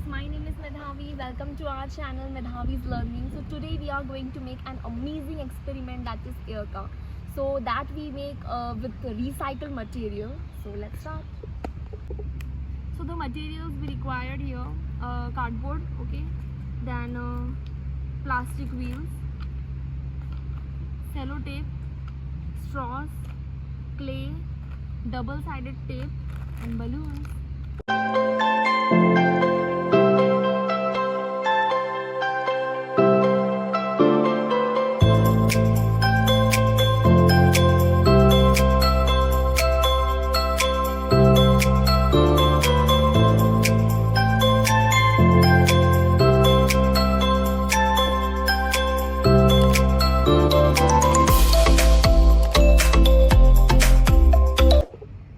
my name is Medhavi. Welcome to our channel Medhavi's Learning. So today we are going to make an amazing experiment, that is air car. So that we make with recycled material. So let's start. So the materials we required here, cardboard, okay, then plastic wheels, cello tape, straws, clay, double-sided tape and balloons.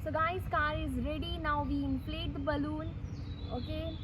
So guys, car is ready. Now we inflate the balloon, okay.